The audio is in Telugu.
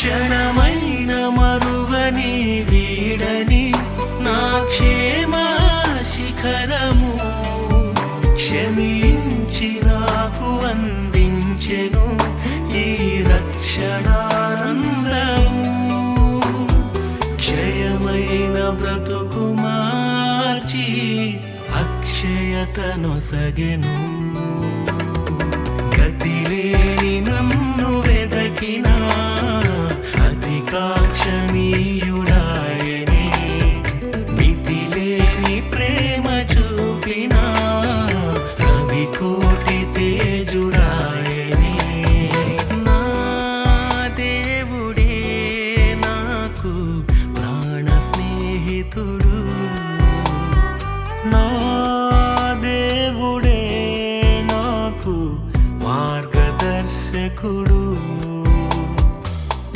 క్షణమైన మరువని వీడని నా క్షేమ శిఖరము క్షమించి నాకు అందించెను ఈ రక్షణానందము. క్షయమైన బ్రతుకు మార్చి అక్షయతనొసగెను. గతిలేని నన్ను వెదకినా